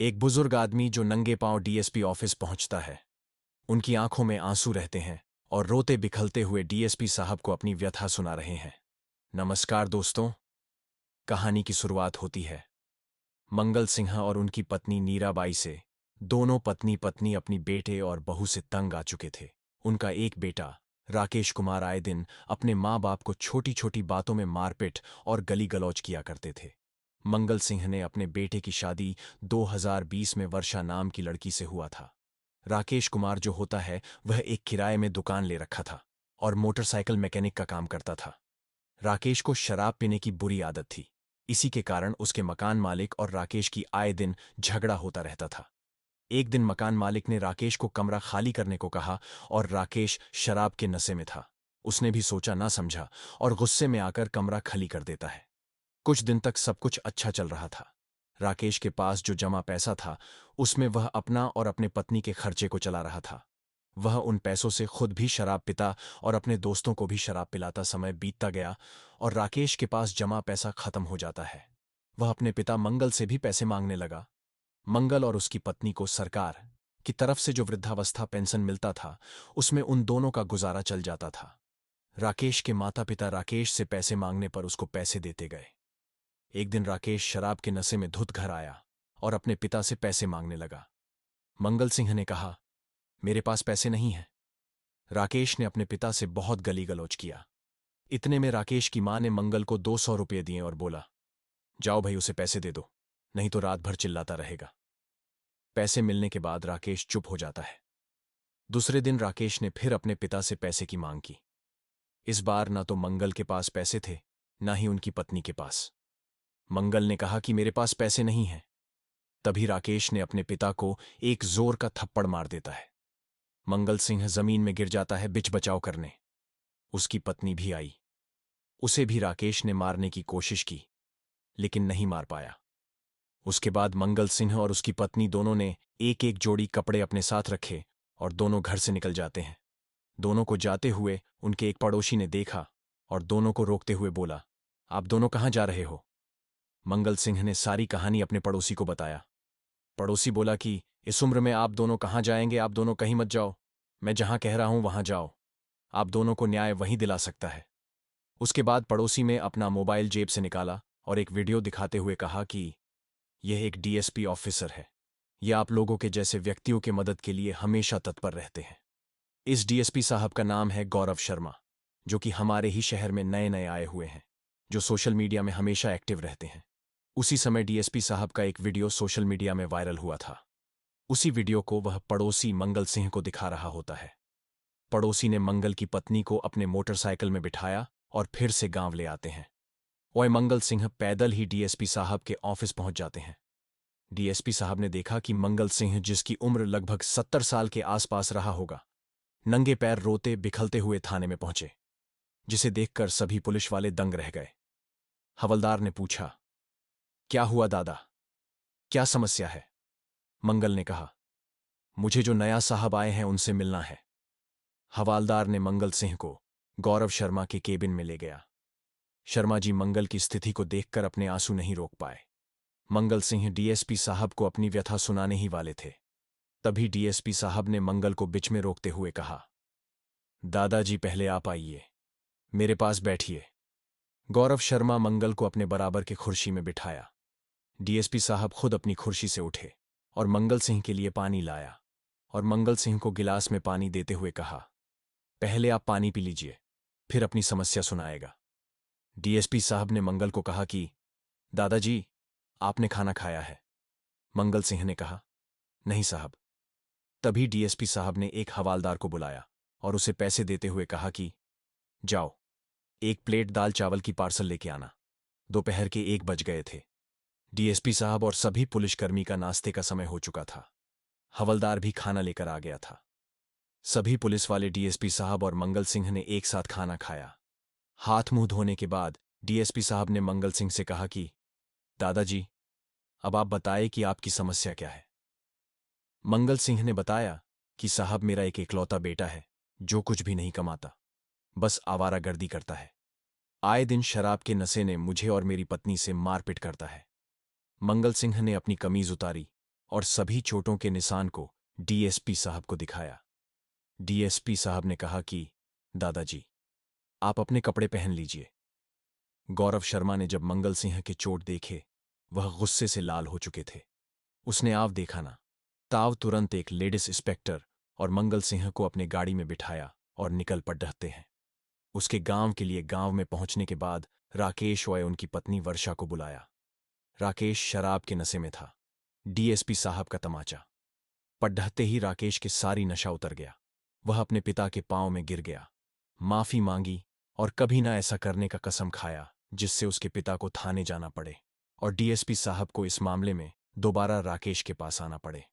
एक बुजुर्ग आदमी जो नंगे पांव डीएसपी ऑफिस पहुंचता है। उनकी आंखों में आंसू रहते हैं और रोते बिखलते हुए डीएसपी साहब को अपनी व्यथा सुना रहे हैं। नमस्कार दोस्तों, कहानी की शुरुआत होती है मंगल सिंह और उनकी पत्नी नीराबाई से। दोनों पत्नी पत्नी अपनी बेटे और बहू से तंग आ चुके थे। उनका एक बेटा राकेश कुमार आए दिन अपने माँ बाप को छोटी छोटी बातों में मारपीट और गली गलौज किया करते थे। मंगल सिंह ने अपने बेटे की शादी 2020 में वर्षा नाम की लड़की से हुआ था। राकेश कुमार जो होता है वह एक किराए में दुकान ले रखा था और मोटरसाइकिल मैकेनिक का काम करता था। राकेश को शराब पीने की बुरी आदत थी। इसी के कारण उसके मकान मालिक और राकेश की आए दिन झगड़ा होता रहता था। एक दिन मकान मालिक ने राकेश को कमरा खाली करने को कहा और राकेश शराब के नशे में था। उसने भी सोचा ना समझा और गुस्से में आकर कमरा खाली कर देता है। कुछ दिन तक सब कुछ अच्छा चल रहा था। राकेश के पास जो जमा पैसा था उसमें वह अपना और अपने पत्नी के खर्चे को चला रहा था। वह उन पैसों से खुद भी शराब पीता और अपने दोस्तों को भी शराब पिलाता। समय बीतता गया और राकेश के पास जमा पैसा खत्म हो जाता है। वह अपने पिता मंगल से भी पैसे मांगने लगा। मंगल और उसकी पत्नी को सरकार की तरफ से जो वृद्धावस्था पेंशन मिलता था उसमें उन दोनों का गुजारा चल जाता था। राकेश के माता पिता राकेश से पैसे मांगने पर उसको पैसे देते गए। एक दिन राकेश शराब के नशे में धुत घर आया और अपने पिता से पैसे मांगने लगा। मंगल सिंह ने कहा, मेरे पास पैसे नहीं हैं। राकेश ने अपने पिता से बहुत गली गलौज किया। इतने में राकेश की मां ने मंगल को 200 रुपये दिए और बोला, जाओ भाई उसे पैसे दे दो, नहीं तो रात भर चिल्लाता रहेगा। पैसे मिलने के बाद राकेश चुप हो जाता है। दूसरे दिन राकेश ने फिर अपने पिता से पैसे की मांग की। इस बार ना तो मंगल के पास पैसे थे, ना ही उनकी पत्नी के पास। मंगल ने कहा कि मेरे पास पैसे नहीं हैं। तभी राकेश ने अपने पिता को एक जोर का थप्पड़ मार देता है। मंगल सिंह जमीन में गिर जाता है बिच बचाव करने। उसकी पत्नी भी आई। उसे भी राकेश ने मारने की कोशिश की, लेकिन नहीं मार पाया। उसके बाद मंगल सिंह और उसकी पत्नी दोनों ने एक एक जोड़ी कपड़े अपने साथ रखे और दोनों घर से निकल जाते हैं। दोनों को जाते हुए उनके एक पड़ोसी ने देखा और दोनों को रोकते हुए बोला, आप दोनों कहाँ जा रहे हो? मंगल सिंह ने सारी कहानी अपने पड़ोसी को बताया। पड़ोसी बोला कि इस उम्र में आप दोनों कहाँ जाएंगे, आप दोनों कहीं मत जाओ। मैं जहां कह रहा हूं वहां जाओ। आप दोनों को न्याय वहीं दिला सकता है। उसके बाद पड़ोसी ने अपना मोबाइल जेब से निकाला और एक वीडियो दिखाते हुए कहा कि यह एक डीएसपी ऑफिसर है। यह आप लोगों के जैसे व्यक्तियों के मदद के लिए हमेशा तत्पर रहते हैं। इस डीएसपी साहब का नाम है गौरव शर्मा, जो कि हमारे ही शहर में नए नए आए हुए हैं, जो सोशल मीडिया में हमेशा एक्टिव रहते हैं। उसी समय डीएसपी साहब का एक वीडियो सोशल मीडिया में वायरल हुआ था। उसी वीडियो को वह पड़ोसी मंगल सिंह को दिखा रहा होता है। पड़ोसी ने मंगल की पत्नी को अपने मोटरसाइकिल में बिठाया और फिर से गांव ले आते हैं। वह मंगल सिंह पैदल ही डीएसपी साहब के ऑफिस पहुंच जाते हैं। डीएसपी साहब ने देखा कि मंगल सिंह, जिसकी उम्र लगभग 70 साल के आसपास रहा होगा, नंगे पैर रोते बिखलते हुए थाने में पहुंचे, जिसे देखकर सभी पुलिस वाले दंग रह गए। हवलदार ने पूछा, क्या हुआ दादा, क्या समस्या है? मंगल ने कहा, मुझे जो नया साहब आए हैं उनसे मिलना है। हवलदार ने मंगल सिंह को गौरव शर्मा के केबिन में ले गया। शर्मा जी मंगल की स्थिति को देखकर अपने आंसू नहीं रोक पाए। मंगल सिंह डीएसपी साहब को अपनी व्यथा सुनाने ही वाले थे। तभी डीएसपी साहब ने मंगल को बीच में रोकते हुए कहा, दादाजी पहले आप आइए, मेरे पास बैठिए। गौरव शर्मा मंगल को अपने बराबर के कुर्सी में बिठाया। डीएसपी साहब खुद अपनी कुर्सी से उठे और मंगल सिंह के लिए पानी लाया और मंगल सिंह को गिलास में पानी देते हुए कहा, पहले आप पानी पी लीजिए, फिर अपनी समस्या सुनाएगा। डीएसपी साहब ने मंगल को कहा कि दादाजी, आपने खाना खाया है? मंगल सिंह ने कहा, नहीं साहब। तभी डीएसपी साहब ने एक हवालदार को बुलाया और उसे पैसे देते हुए कहा कि जाओ, एक प्लेट दाल चावल की पार्सल लेके आना। दोपहर के 1 बज गए थे। डीएसपी साहब और सभी पुलिसकर्मी का नाश्ते का समय हो चुका था। हवलदार भी खाना लेकर आ गया था। सभी पुलिस वाले डीएसपी साहब और मंगल सिंह ने एक साथ खाना खाया। हाथ मुंह धोने के बाद डीएसपी साहब ने मंगल सिंह से कहा कि दादाजी, अब आप बताएं कि आपकी समस्या क्या है। मंगल सिंह ने बताया कि साहब, मेरा एक इकलौता बेटा है जो कुछ भी नहीं कमाता, बस आवारागर्दी करता है। आए दिन शराब के नशे ने मुझे और मेरी पत्नी से मारपीट करता है। मंगल सिंह ने अपनी कमीज उतारी और सभी चोटों के निशान को डीएसपी साहब को दिखाया। डीएसपी साहब ने कहा कि दादाजी, आप अपने कपड़े पहन लीजिए। गौरव शर्मा ने जब मंगल सिंह के चोट देखे, वह गुस्से से लाल हो चुके थे। उसने आव देखा ना ताव तुरंत एक लेडीज इंस्पेक्टर और मंगल सिंह को अपने गाड़ी में बिठाया और निकल पड़ते हैं। उसके गांव के लिए गांव में पहुंचने के बाद राकेश व उनकी पत्नी वर्षा को बुलाया। राकेश शराब के नशे में था। डीएसपी साहब का तमाचा पढ़ते ही राकेश की सारी नशा उतर गया। वह अपने पिता के पांव में गिर गया, माफी मांगी और कभी ना ऐसा करने का कसम खाया जिससे उसके पिता को थाने जाना पड़े और डीएसपी साहब को इस मामले में दोबारा राकेश के पास आना पड़े।